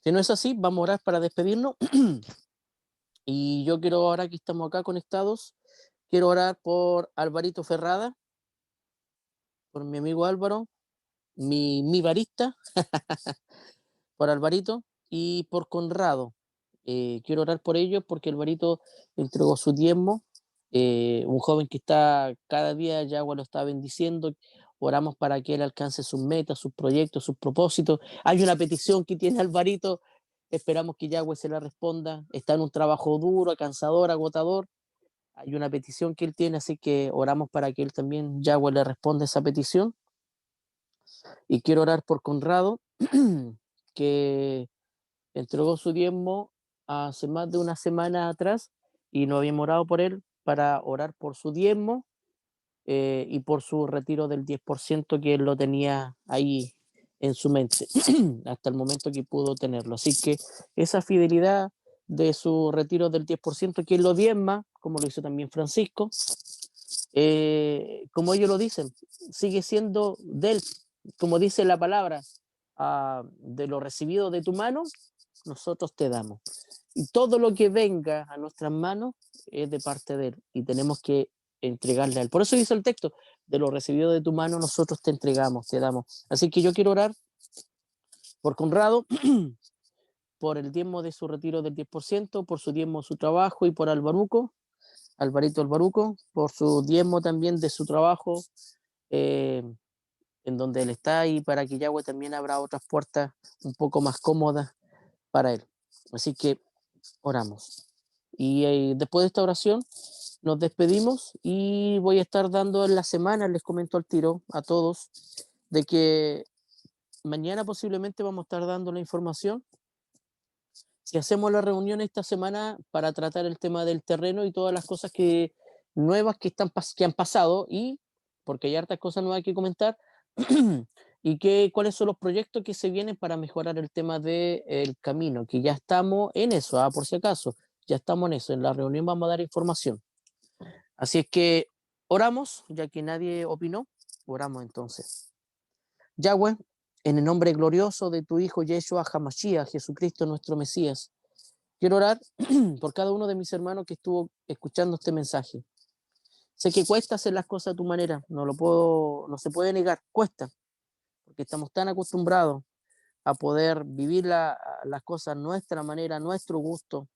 Si no es así, vamos a orar para despedirnos. Y yo quiero, ahora que estamos acá conectados, quiero orar por Alvarito Ferrada, por mi amigo Álvaro, mi barista, por Alvarito y por Conrado. Quiero orar por ellos porque Alvarito entregó su diezmo. Un joven que está cada día, Yahweh lo está bendiciendo. Oramos para que él alcance sus metas, sus proyectos, sus propósitos. Hay una petición que tiene Alvarito. Esperamos que Yahweh se la responda. Está en un trabajo duro, cansador, agotador. Hay una petición que él tiene, así que oramos para que él también, Yahweh, le responda esa petición. Y quiero orar por Conrado, que entregó su diezmo hace más de una semana atrás y no habíamos orado por él para orar por su diezmo y por su retiro del 10% que él lo tenía ahí en su mente hasta el momento que pudo tenerlo. Así que esa fidelidad de su retiro del 10% que él lo diezma, como lo hizo también Francisco, como ellos lo dicen, sigue siendo de él, como dice la palabra, de lo recibido de tu mano, nosotros te damos. Y todo lo que venga a nuestras manos es de parte de él y tenemos que entregarle a él. Por eso dice el texto, de lo recibido de tu mano nosotros te entregamos, te damos. Así que yo quiero orar por Conrado, por el diezmo de su retiro del 10%, por su diezmo de su trabajo y por Alvaruco, Alvarito Alvaruco, por su diezmo también de su trabajo, eh, en donde él está y para que Yahweh también abra otras puertas un poco más cómodas para él. Así que oramos. Y después de esta oración nos despedimos y voy a estar dando en la semana, les comento al tiro a todos, de que mañana posiblemente vamos a estar dando la información. Si hacemos la reunión esta semana para tratar el tema del terreno y todas las cosas nuevas que han pasado y porque hay hartas cosas nuevas que comentar y cuáles son los proyectos que se vienen para mejorar el tema del camino, que ya estamos en eso, por si acaso, ya estamos en eso, en la reunión vamos a dar información. Así es que oramos, ya que nadie opinó, oramos entonces. Yahweh, en el nombre glorioso de tu Hijo Yeshua HaMashiach, Jesucristo nuestro Mesías, quiero orar por cada uno de mis hermanos que estuvo escuchando este mensaje. Sé que cuesta hacer las cosas a tu manera, no se puede negar, cuesta, porque estamos tan acostumbrados a poder vivir las cosas a nuestra manera, a nuestro gusto.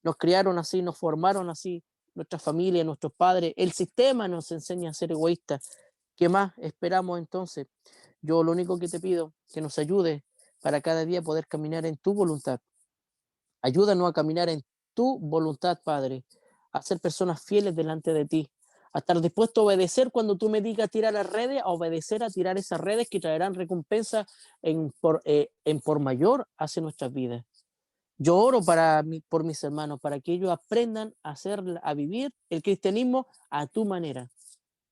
Nos criaron así, nos formaron así, nuestra familia, nuestros padres, el sistema nos enseña a ser egoístas. ¿Qué más esperamos entonces? Yo lo único que te pido, que nos ayude para cada día poder caminar en tu voluntad. Ayúdanos a caminar en tu voluntad, Padre, a ser personas fieles delante de ti, a estar dispuesto a obedecer cuando tú me digas tirar las redes, a obedecer a tirar esas redes que traerán recompensa en por mayor hacia nuestras vidas. Yo oro por mis hermanos, para que ellos aprendan a vivir el cristianismo a tu manera,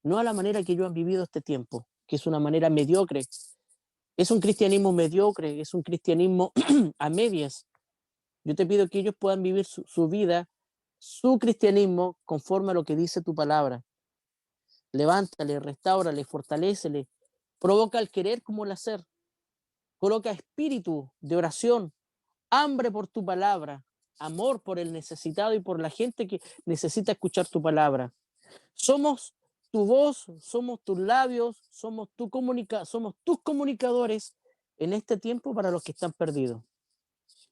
no a la manera que ellos han vivido este tiempo, que es una manera mediocre. Es un cristianismo mediocre, es un cristianismo a medias. Yo te pido que ellos puedan vivir su vida, su cristianismo, conforme a lo que dice tu palabra. Levántale, restáurale, fortalécele, provoca el querer como el hacer, coloca espíritu de oración, hambre por tu palabra, amor por el necesitado y por la gente que necesita escuchar tu palabra. Somos tu voz, somos tus labios, somos tus comunicadores en este tiempo para los que están perdidos.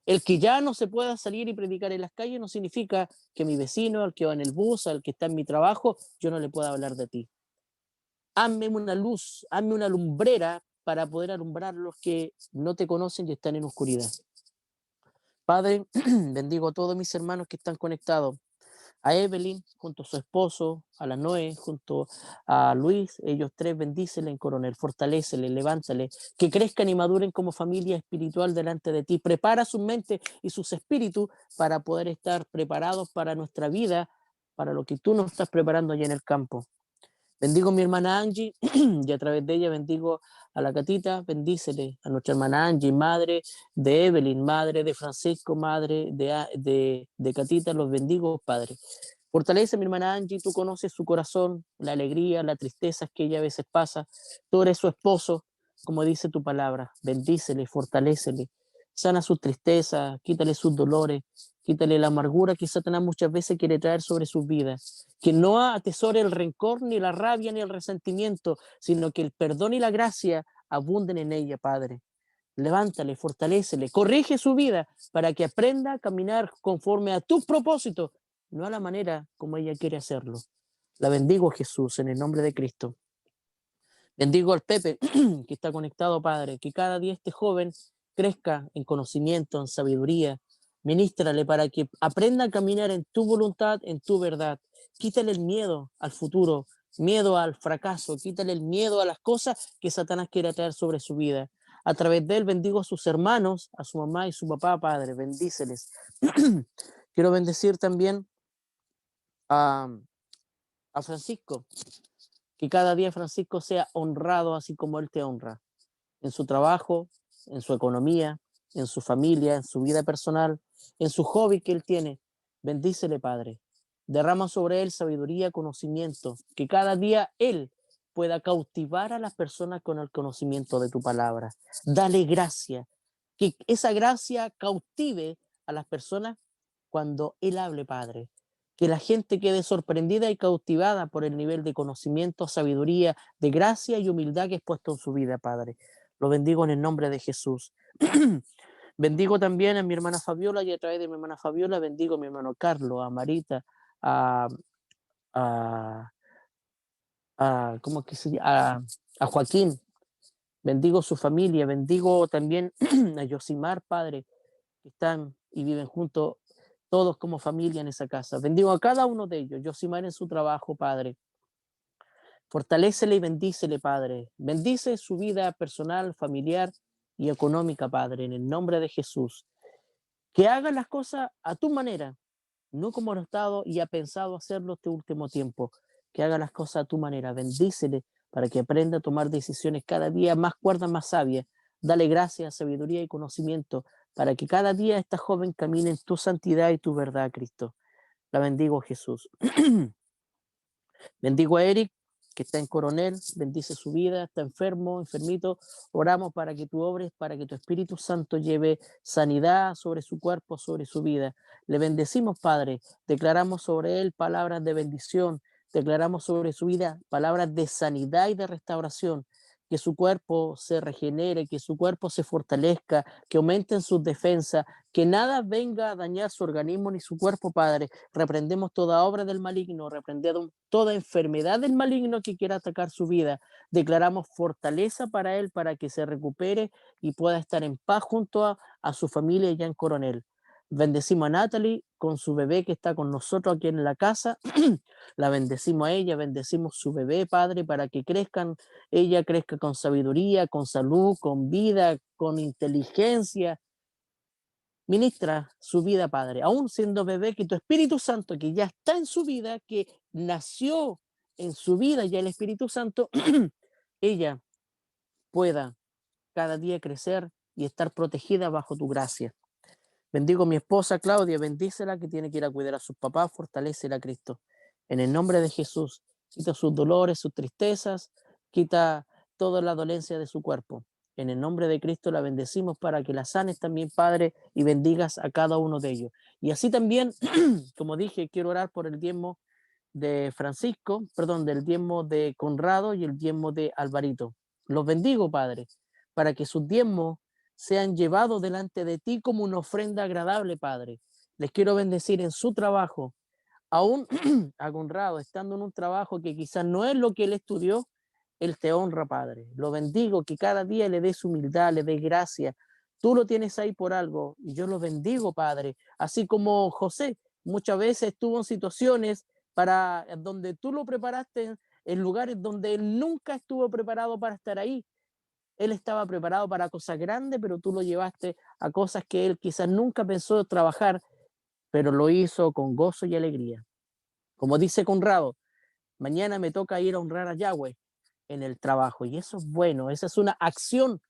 El que ya no se pueda salir y predicar en las calles no significa que mi vecino, al que va en el bus, al que está en mi trabajo, yo no le pueda hablar de ti. Hazme una luz, hazme una lumbrera para poder alumbrar a los que no te conocen y están en oscuridad. Padre, bendigo a todos mis hermanos que están conectados. A Evelyn, junto a su esposo, a la Noé, junto a Luis, ellos tres, bendícele en Coronel, fortalécele, levántale, que crezcan y maduren como familia espiritual delante de ti. Prepara su mente y sus espíritus para poder estar preparados para nuestra vida, para lo que tú nos estás preparando allá en el campo. Bendigo a mi hermana Angie y a través de ella bendigo a la Catita, bendícele a nuestra hermana Angie, madre de Evelyn, madre de Francisco, madre de Catita, los bendigo, Padre. Fortalece a mi hermana Angie, tú conoces su corazón, la alegría, la tristeza que ella a veces pasa, tú eres su esposo, como dice tu palabra, bendícele, fortalécele, sana sus tristezas, quítale sus dolores, quítale la amargura que Satanás muchas veces quiere traer sobre sus vidas. Que no atesore el rencor, ni la rabia, ni el resentimiento, sino que el perdón y la gracia abunden en ella, Padre. Levántale, fortalécele, corrige su vida para que aprenda a caminar conforme a tus propósitos, no a la manera como ella quiere hacerlo. La bendigo, Jesús, en el nombre de Cristo. Bendigo al Pepe, que está conectado, Padre, que cada día este joven crezca en conocimiento, en sabiduría. Ministrale para que aprenda a caminar en tu voluntad, en tu verdad. Quítale el miedo al futuro, miedo al fracaso, quítale el miedo a las cosas que Satanás quiere traer sobre su vida. A través de él bendigo a sus hermanos, a su mamá y su papá, Padre, bendíceles. Quiero bendecir también a, a Francisco, que cada día Francisco sea honrado así como él te honra, en su trabajo, en su economía, en su familia, en su vida personal, en su hobby que él tiene. Bendícele, Padre. Derrama sobre él sabiduría, conocimiento, que cada día él pueda cautivar a las personas con el conocimiento de tu palabra. Dale gracia, que esa gracia cautive a las personas cuando él hable, Padre. Que la gente quede sorprendida y cautivada por el nivel de conocimiento, sabiduría, de gracia y humildad que es puesto en su vida, Padre. Lo bendigo en el nombre de Jesús. Bendigo también a mi hermana Fabiola y a través de mi hermana Fabiola bendigo a mi hermano Carlos, a Marita, a, a, ¿cómo que se llama? A Joaquín. Bendigo su familia, bendigo también a Yosimar, Padre, que están y viven juntos todos como familia en esa casa. Bendigo a cada uno de ellos. Yosimar en su trabajo, Padre. Fortalécele y bendícele, Padre. Bendice su vida personal, familiar y económica, Padre, en el nombre de Jesús. Que haga las cosas a tu manera, no como ha estado y ha pensado hacerlo este último tiempo. Que haga las cosas a tu manera. Bendícele para que aprenda a tomar decisiones cada día más cuerdas, más sabias. Dale gracia, sabiduría y conocimiento para que cada día esta joven camine en tu santidad y tu verdad, Cristo. La bendigo, Jesús. Bendigo a Eric, que está en Coronel, bendice su vida, está enfermo, enfermito. Oramos para que tú obres, para que tu Espíritu Santo lleve sanidad sobre su cuerpo, sobre su vida. Le bendecimos, Padre, declaramos sobre él palabras de bendición, declaramos sobre su vida palabras de sanidad y de restauración. Que su cuerpo se regenere, que su cuerpo se fortalezca, que aumenten sus defensas, que nada venga a dañar su organismo ni su cuerpo, Padre. Reprendemos toda obra del maligno, reprendemos toda enfermedad del maligno que quiera atacar su vida. Declaramos fortaleza para él, para que se recupere y pueda estar en paz junto a su familia ya en Coronel. Bendecimos a Natalie, con su bebé que está con nosotros aquí en la casa. La bendecimos a ella, bendecimos su bebé, Padre, para que ella crezca con sabiduría, con salud, con vida, con inteligencia. Ministra su vida, Padre, aún siendo bebé, que tu Espíritu Santo, que ya está en su vida, que nació en su vida ya el Espíritu Santo, ella pueda cada día crecer y estar protegida bajo tu gracia. Bendigo a mi esposa Claudia, bendícela, que tiene que ir a cuidar a sus papás, fortalécela a Cristo. En el nombre de Jesús, quita sus dolores, sus tristezas, quita toda la dolencia de su cuerpo. En el nombre de Cristo la bendecimos para que la sanes también, Padre, y bendigas a cada uno de ellos. Y así también, como dije, quiero orar por el diezmo de Francisco, perdón, del diezmo de Conrado y el diezmo de Alvarito. Los bendigo, Padre, para que sus diezmos sean llevados delante de ti como una ofrenda agradable, Padre. Les quiero bendecir en su trabajo, aún a Conrado, estando en un trabajo que quizás no es lo que él estudió, él te honra, Padre. Lo bendigo, que cada día le des humildad, le des gracia. Tú lo tienes ahí por algo y yo lo bendigo, Padre. Así como José muchas veces estuvo en situaciones para donde tú lo preparaste en lugares donde él nunca estuvo preparado para estar ahí. Él estaba preparado para cosas grandes, pero tú lo llevaste a cosas que él quizás nunca pensó trabajar, pero lo hizo con gozo y alegría. Como dice Conrado, mañana me toca ir a honrar a Yahweh en el trabajo, y eso es bueno, esa es una acción,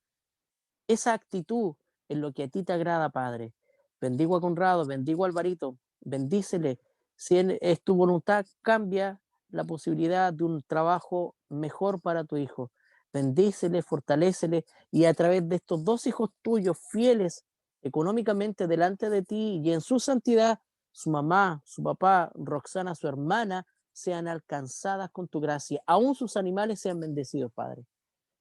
esa actitud en lo que a ti te agrada, Padre. Bendigo a Conrado, bendigo a Alvarito, bendícele. Si es tu voluntad, cambia la posibilidad de un trabajo mejor para tu hijo. Bendícele, fortalécele, y a través de estos dos hijos tuyos fieles económicamente delante de ti y en su santidad, su mamá, su papá, Roxana, su hermana, sean alcanzadas con tu gracia. Aún sus animales sean bendecidos, Padre.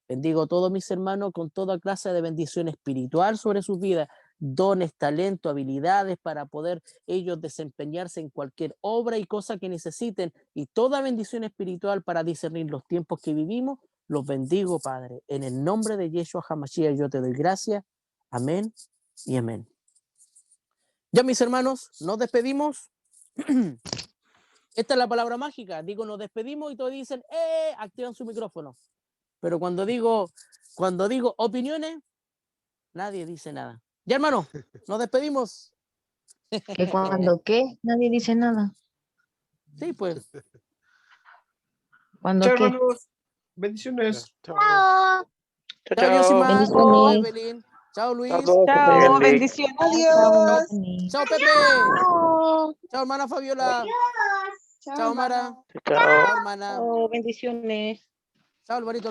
Bendigo a todos mis hermanos con toda clase de bendición espiritual sobre sus vidas, dones, talento, habilidades para poder ellos desempeñarse en cualquier obra y cosa que necesiten, y toda bendición espiritual para discernir los tiempos que vivimos. Los bendigo, Padre. En el nombre de Yeshua HaMashiach yo te doy gracias. Amén y amén. Ya, mis hermanos, nos despedimos. Esta es la palabra mágica. Digo, nos despedimos y todos dicen, activan su micrófono. Pero cuando digo opiniones, nadie dice nada. Ya, hermano, nos despedimos. ¿Que cuando qué? Nadie dice nada. Sí, pues. ¿Cuando Chao, qué? hermanos. Bendiciones. Chao. Chao, Yosimar. Chao, Bendiciones. Evelyn. Chao, Luis. Chao, bendiciones. Chao. Chao, Pepe. Chao. Chao, hermana Fabiola. Chao, Mara. Chao, Chao, hermana. chao, bendiciones. Chao, Alvarito.